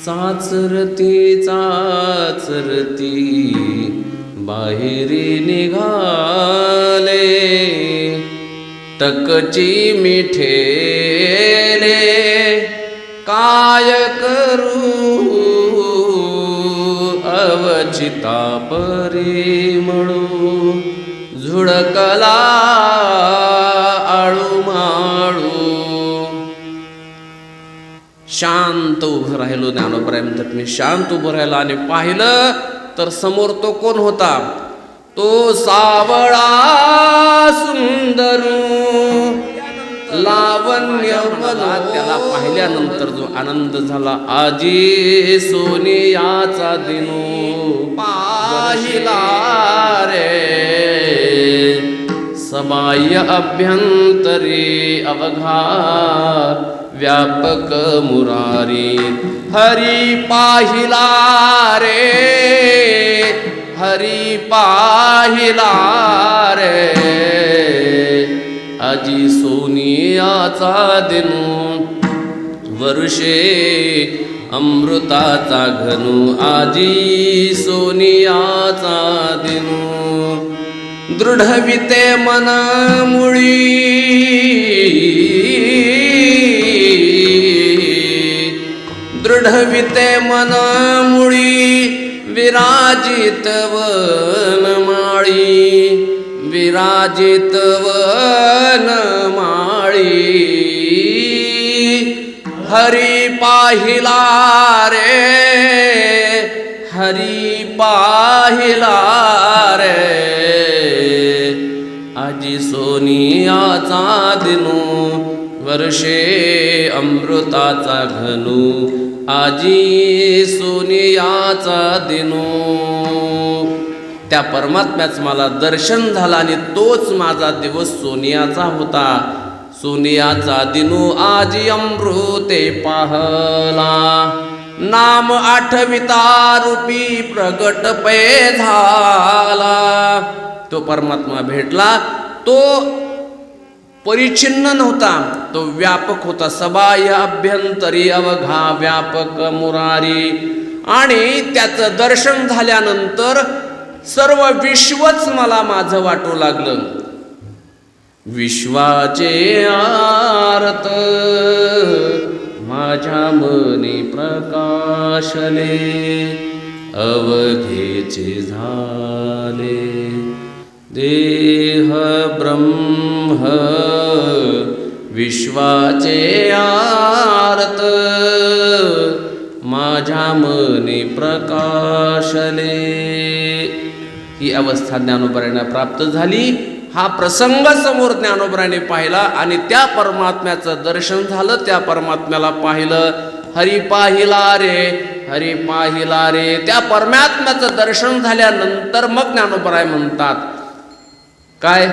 चाचरती चाचरती बाहेरी निघाले टकची मिठेले काय करू अवचिता परिमळू झुळकला आळू माळू. शांत उभं राहिलो. ज्ञानोबराय म्हणतात मी शांत उभं राहिलो आणि पाहिलं तर समोर तो कोण होता? तो सावळा सुंदर लावण्यवला. त्याला पाहिल्यानंतर जो आनंद झाला, आजी सोनियाचा दिनू पाहिला रे सबाह्य अभ्यंतरी अवघा व्यापक मुरारी हरी पाहिला रे हरी पाहिला रे आजी सोनियाचा दिनू वर्षे अमृताचा घनू आजी सोनियाचा दिनू दृढविते मना मुळी दृढविते मना मुळी विराजित वनमाळी विराजित वनमाळी हरी पाहिला रे हरी पाहिला रे आजी सोनियाचा दिनू वर्षे अमृताचा घनू आजी सोनियाचा दिनू. त्या परमात्म्याचं मला दर्शन झालं आणि तोच माझा दिवस सोनियाचा होता. सोनियाचा दिनू आजी अमृते पाहला नाम आठविता रूपी प्रगट पै झाला. तो परमात्मा भेटला. तो परिच्छिन्न नव्हता, तो व्यापक होता. सबाह्य अभ्यंतरी अवघा व्यापक मुरारी. आणि त्याचं दर्शन झाल्यानंतर सर्व विश्वच मला माझं वाटू लागलं. विश्वाचे आरत माझ्या मनी प्रकाशले अवघेचे झाले. देह ब्रह्म विश्वाचे आरत माझ्या मनी प्रकाशले. ही अवस्था ज्ञानोबरांना प्राप्त झाली. हा प्रसंग समोर ज्ञानोबराने पाहिला आणि त्या परमात्म्याचं दर्शन झालं. त्या परमात्म्याला पाहिलं. हरी पाहिला रे, हरी पाहिला रे. त्या परमात्म्याचं दर्शन झाल्यानंतर मग ज्ञानोबराय म्हणतात काय,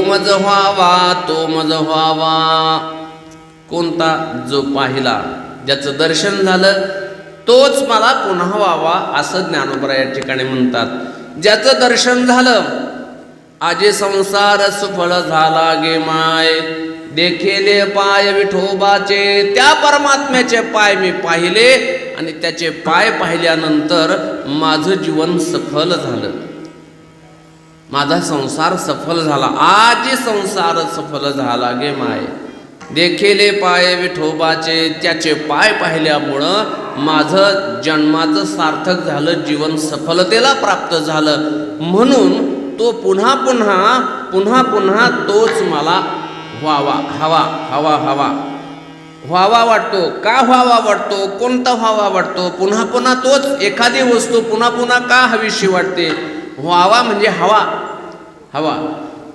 मज व्हावा, तो मज व्हावा. कोणता? जो पाहिला, ज्याचं दर्शन झालं तोच मला पुन्हा व्हावा, असं ज्ञानोबा या ठिकाणी म्हणतात. ज्याचं दर्शन झालं, आजे संसार सुफळ झाला गे माय, देखेले पाय विठोबाचे. त्या परमात्म्याचे पाय मी पाहिले आणि त्याचे पाय पाहिल्यानंतर माझं जीवन सफल झालं. माझा संसार सफल झाला, आज संसार सफल झाला गे माय. देखिले पाय विठोबाचे, त्याचे पाय पाहिल्यामुळं माझं जन्माचं सार्थक झालं, जीवन सफलतेला प्राप्त झालं. म्हणून तो पुन्हा पुन्हा पुन्हा पुन्हा तोच मला व्हावा हवा हवा हवा व्हावा वाटतो. का व्हावा वाटतो, कोणता व्हावा वाटतो, पुन्हा पुन्हा तोच एखादी वस्तू पुन्हा पुन्हा का हवीशी वाटते. व्हावा म्हणजे हवा हवा.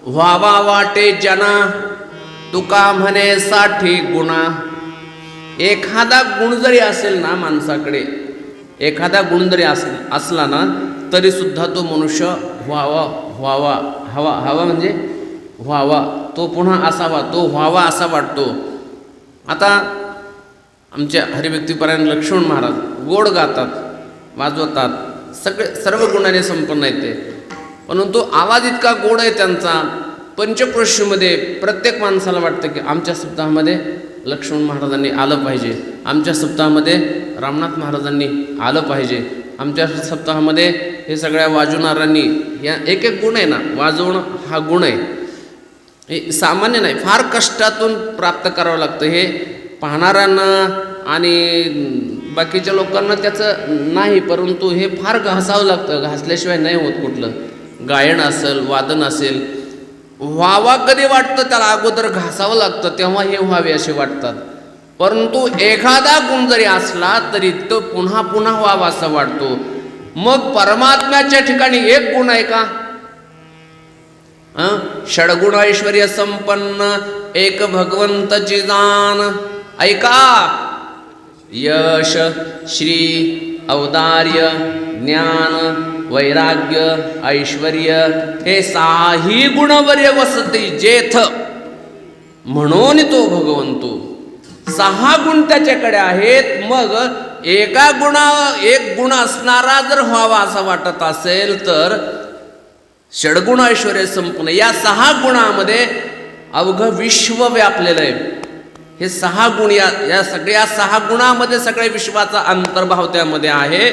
व्हावा वाटे जना, तुका म्हणे साठी गुणा. एखादा गुण जरी असेल ना माणसाकडे, एखादा गुण जरी असला ना तरी सुद्धा तो मनुष्य व्हावा व्हावा हवा हवा म्हणजे व्हावा, तो पुन्हा असावा, तो व्हावा असा वाटतो. आता आमच्या हरिभक्तीपरायण लक्ष्मण महाराज गोड गातात, वाजवतात, सर्व गुणाने संपन्न आहेत ते. परंतु आवाज इतका गोड आहे त्यांचा, पंचक्रोशीमध्ये प्रत्येक माणसाला वाटतं की आमच्या सप्ताहामध्ये लक्ष्मण महाराजांनी आलं पाहिजे, आमच्या सप्ताहामध्ये रामनाथ महाराजांनी आलं पाहिजे, आमच्या सप्ताहामध्ये हे सगळ्या वाजवणाऱ्यांनी. या एक एक गुण आहे ना, वाजवणं हा गुण आहे, हे सामान्य नाही, फार कष्टातून प्राप्त करावं लागतं. हे पाहणाऱ्यांना आणि बाकीच्या लोकांना त्याचं नाही, परंतु हे फार घासावं लागतं, घासल्याशिवाय नाही होत. कुठलं गायन असेल, वादन असेल, व्हावा कधी वाटतं त्याला अगोदर घासावं लागतं, तेव्हा हे व्हावे असे वाटतात. परंतु एखादा गुण जरी असला तरी तो पुन्हा पुन्हा व्हावा असा वाटतो. मग परमात्म्याच्या ठिकाणी एक गुण आहे का? षडगुण ऐश्वर्य संपन्न एक भगवंतची जाण. ऐका, यश, श्री, औदार्य, ज्ञान, वैराग्य, ऐश्वर्य हे साही गुणवर्य वसती जेथ, म्हणून तो भगवंतो. 6 गुण त्याच्याकडे आहेत. मग एक गुण असणारा जर व्हावा असा वाटत असेल तर षडगुण ऐश्वर्य संपन्न या 6 गुणामध्ये अवघं विश्व व्यापलेलं आहे. हे 6 गुण, या सगळ्या 6 गुणामध्ये सगळ्या विश्वाचा अंतर्भाव त्यामध्ये आहे.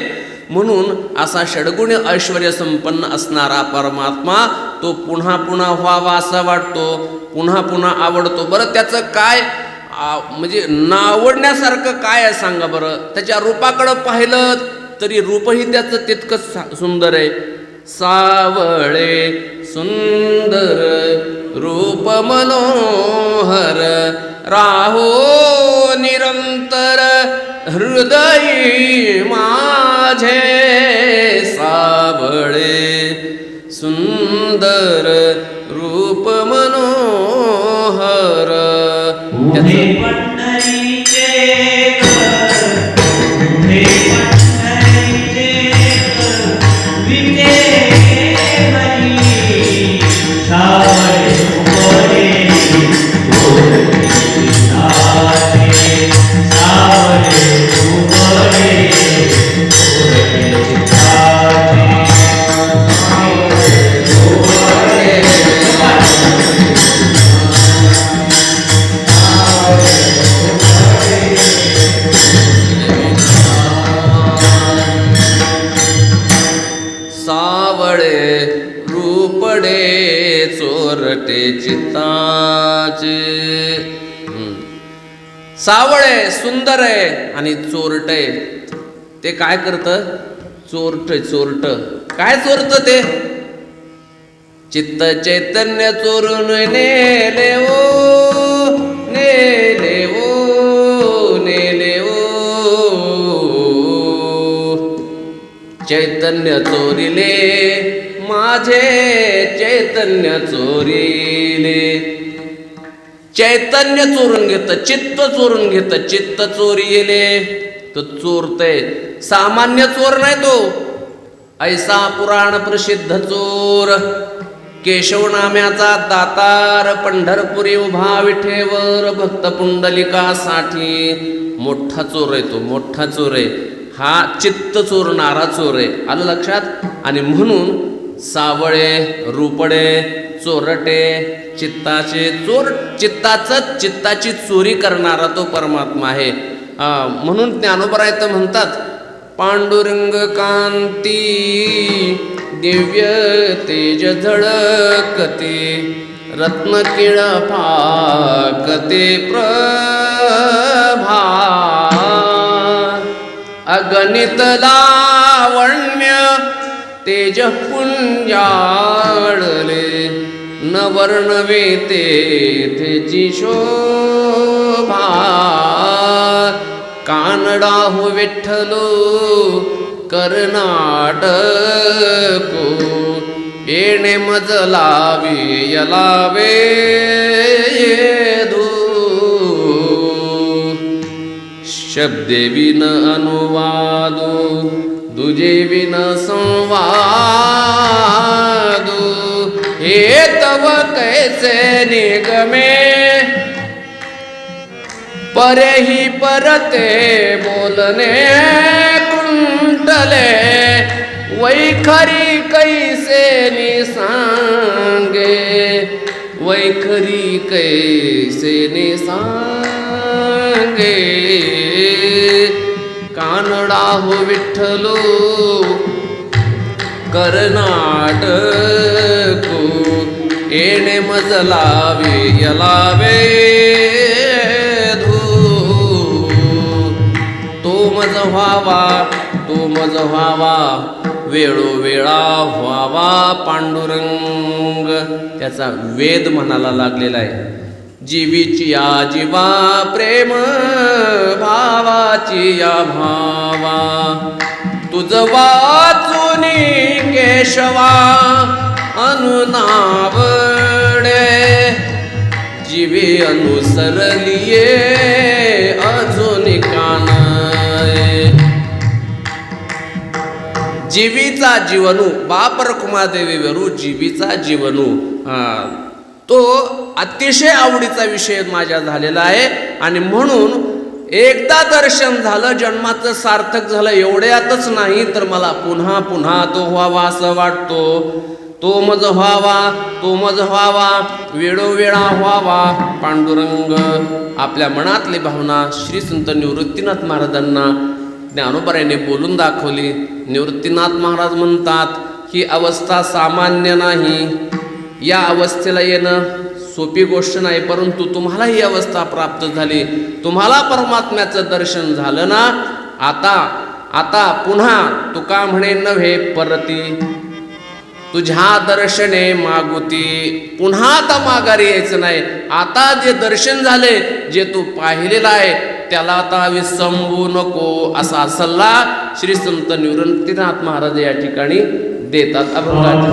म्हणून असा षडगुण ऐश्वर्य संपन्न असणारा परमात्मा तो पुन्हा पुन्हा व्हावा असा वाटतो, पुन्हा पुन्हा आवडतो. बरं त्याचं काय म्हणजे नावडण्यासारखं काय आहे सांगा बरं. त्याच्या रूपाकडं पाहिलं तरी रूपही त्याचं तितकंच सुंदर आहे. सावळे सुंदर रूप मनोहर, राहो निरंतर हृदयी माझे. सावळे सुंदर रूप मनोहर. चित्ताचे. सावळे सुंदर आहे आणि चोरट आहे. ते काय करतं? चोरट. काय चोरतं ते? चित्त चैतन्य चोरून नेले ओ, नेले ओ, नेले ओ. चैतन्य चोरिले माझे, चैतन्य चोरिले. चैतन्य चोरून घेतं, चित्त चोरून घेतं, चित्त चोरिले. तो चोरतय, सामान्य चोर नाही तो. ऐसा पुराण प्रसिद्ध चोर, केशव नाम्याचा दातार, पंढरपुरी उभा विठेवर भक्त पुंडलिकासाठी. मोठा चोर आहे तो, मोठा चोर आहे हा. चित्त चोरणारा चोर आहे. आलं लक्षात? आणि म्हणून सावळे, रूपडे, चोरटे, चित्ताचे चोर, चित्ताची चोरी करणारा तो परमात्मा आहे. म्हणून ज्ञानोबा राय तर म्हणतात, पांडुरंग कांती दिव्य तेज झळकते, रत्नकिळ फाकते प्रभा, अगणित लावण्य तेज पुंजाळले, न वर्णवे तेथेची शोभा, कानडा हो विठ्ठलो कर्नाटको, येणे मज लावे यलावे धू, शब्दे विन अनुवादो दुजे विन संवादो, हे तव कैसे निगमे, परे ही परते बोलणे कुंटले, वैखरी कैसे निसांगे, वैखरी कैसे निसांगे, कानडा हो विठ्ठलो कर्नाटको, येणे मज लावे यलावे धू, तो मज व्हावा, तो मज व्हावा, वेळोवेळा व्हावा पांडुरंग. त्याचा वेद म्हणायला लागलेला आहे. जीवीची या जीवा प्रेम भावाची या भावा, तुझ वाचुनी केशवा अनुनावडे, जीवे अनुसरलिये अजून कानाय. जीवीचा जीवनू बाप रखुमादेवी वरू जीवीचा जीवनू, तो अतिशय आवडीचा विषय माझ्या झालेला आहे. आणि म्हणून एकदा दर्शन झालं जन्माचं सार्थक झालं, एवढ्यातच नाही तर मला पुन्हा पुन्हा तो व्हावा असं वाटतो. तो मज व्हावा, तो मज व्हावा, वेळोवेळा व्हावा पांडुरंग. आपल्या मनातली भावना श्री संत निवृत्तीनाथ महाराजांना ज्ञानोबरायाने बोलून दाखवली. निवृत्तीनाथ महाराज म्हणतात ही अवस्था सामान्य नाही, या अवस्थेला येणं सोपी गोष्ट नाही, परंतु तुम्हाला ही अवस्था प्राप्त झाली, तुम्हाला परमात्म्याचं दर्शन झालं ना, आता पुन्हा तुका म्हणे नव्हे परती, तुझ्या दर्शने मागुती. पुन्हा आता माघारी यायचं नाही. आता जे दर्शन झाले, जे तू पाहिलेलं आहे त्याला आता विसंबू नको, असा सल्ला श्री संत निवृत्तीनाथ महाराज या ठिकाणी देतात. अभंगाचे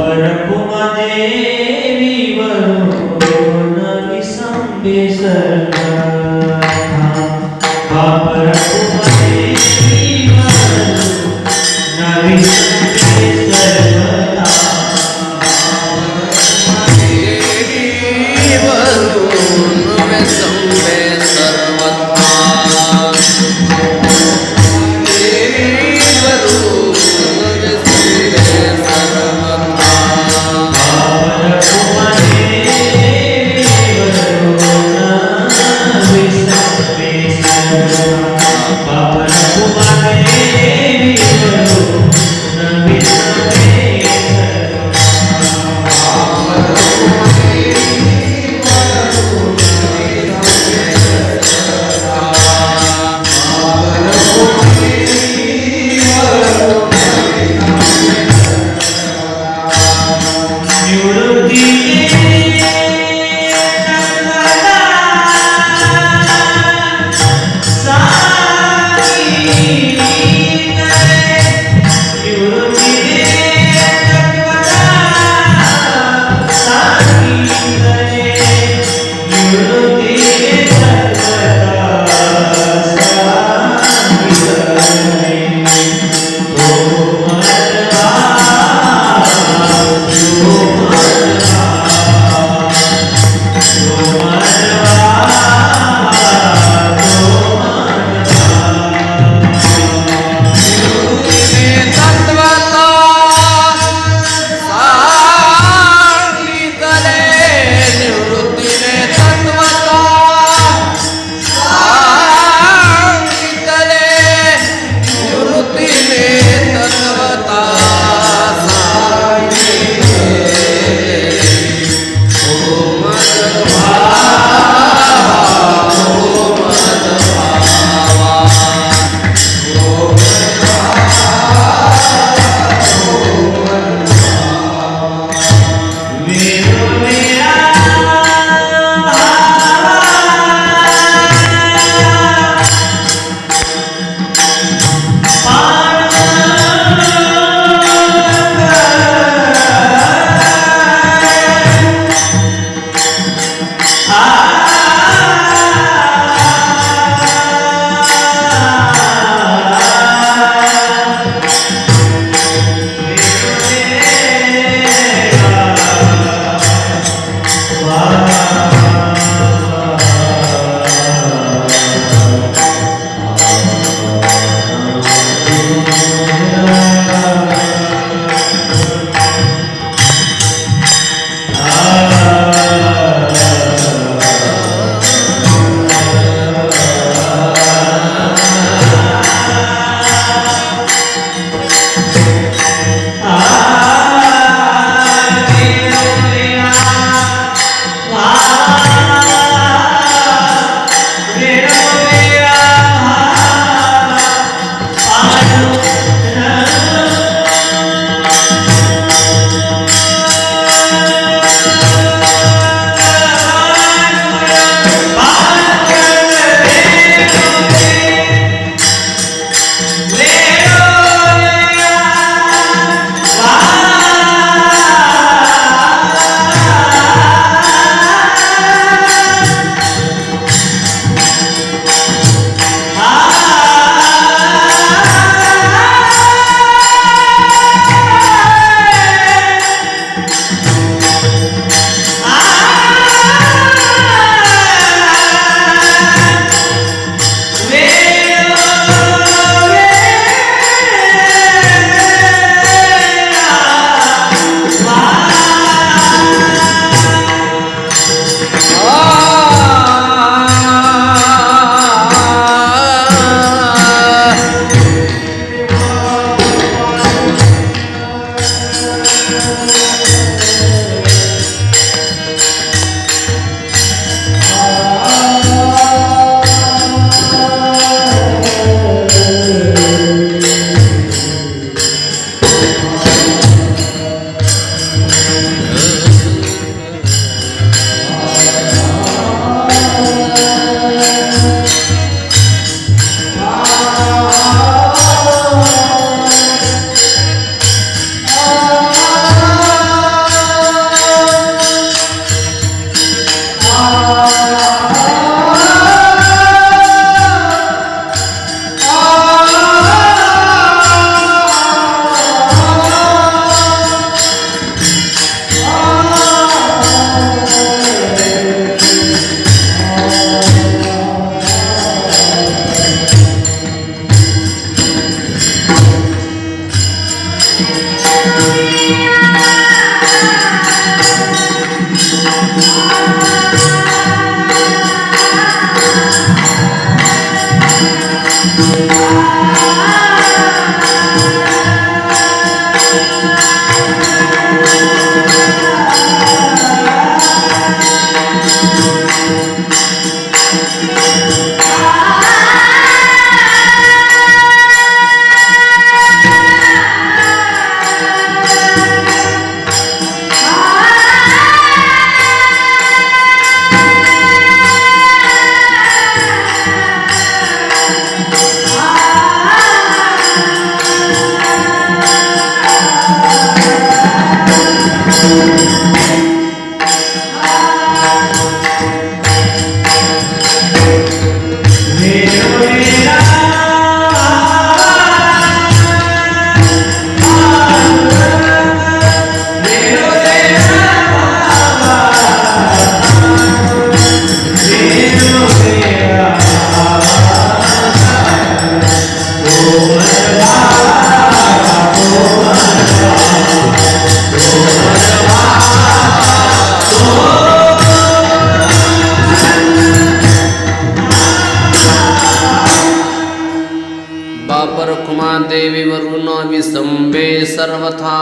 परखुमा देवी वरुण विसंबे सर्वथा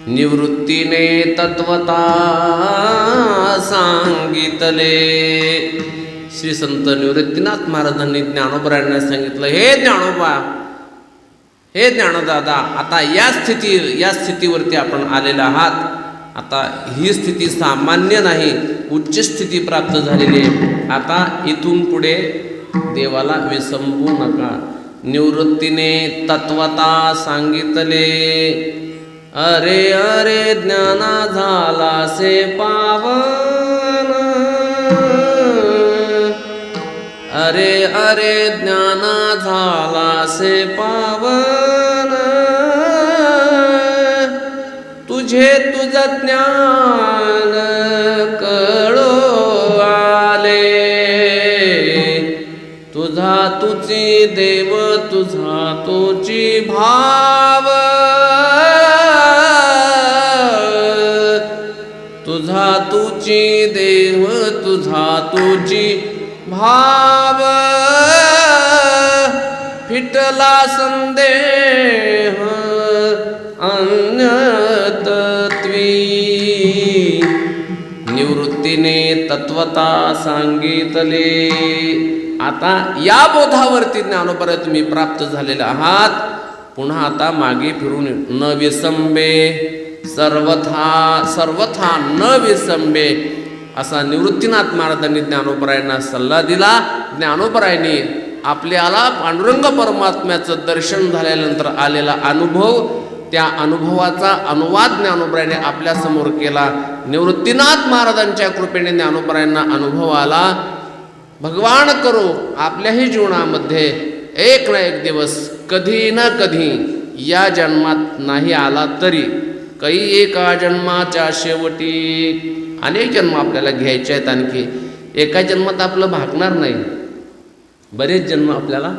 निवृत्तीने तत्वता सांगितले. श्री संत निवृत्तीनाथ महाराजांनी ज्ञानोबरायांना सांगितलं, हे ज्ञानोबा, हे ज्ञानदादा, आता या स्थितीवरती आपण आलेला आहात. आता ही स्थिती सामान्य नाही, उच्च स्थिती प्राप्त झालेली आहे. आता इथून पुढे देवाला विसंबू नका. निवृत्तीने तत्वता सांगितले. अरे अरे ज्ञाना झाला से पावन, अरे अरे ज्ञाना झाला से पावन, तुझे तुझं ज्ञान कळो आले, तुझा तुझी देव तुझा तुझी भाव, तुझा तुझी देव तुझा तुझी भाव, फिटला संदेह अन्यतत्वी. निवृत्तीने तत्वता सांगितले. आता या बोधावरती ज्ञानोबराय तुम्ही प्राप्त झालेले आहात. पुन्हा आता मागे फिरून न विसंबे सर्वथा न विसंबे असा निवृत्तीनाथ महाराजांनी ज्ञानोबरायांना सल्ला दिला. ज्ञानोबरायांनी आपल्याला पांडुरंग परमात्म्याचं दर्शन झाल्यानंतर आलेला अनुभव, त्या अनुभवाचा अनुवाद ज्ञानोबरायाने आपल्यासमोर केला. निवृत्तीनाथ महाराजांच्या कृपेने ज्ञानोबरायांना अनुभव आला. भगवान करो आपल्याही जीवनामध्ये एक ना एक दिवस, कधी ना कधी, या जन्मात नाही आला तरी काही एका जन्माच्या शेवटी, अनेक जन्म आपल्याला घ्यायचे आहेत. आणखी एका जन्मात आपलं भागणार नाही, बरेच जन्म आपल्याला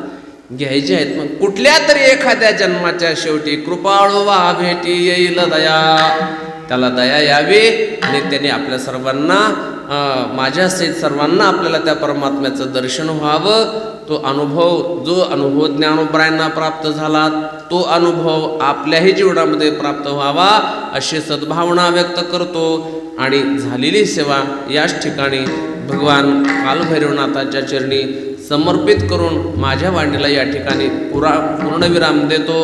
घ्यायचे आहेत. मग कुठल्या तरी एखाद्या जन्माच्या शेवटी कृपाळू वा भेटी येईल दया, त्याला दया यावी आणि त्याने आपल्या सर्वांना, माझ्यासहित सर्वांना आपल्याला त्या परमात्म्याचं दर्शन व्हावं. तो अनुभव, जो अनुभव ज्ञानोबरायांना प्राप्त झाला, तो अनुभव आपल्याही जीवनामध्ये प्राप्त व्हावा अशी सद्भावना व्यक्त करतो. आणि झालेली सेवा याच ठिकाणी भगवान कालभैरवनाथाच्या चरणी समर्पित करून माझ्या वाणीला या ठिकाणी पूर्णविराम देतो.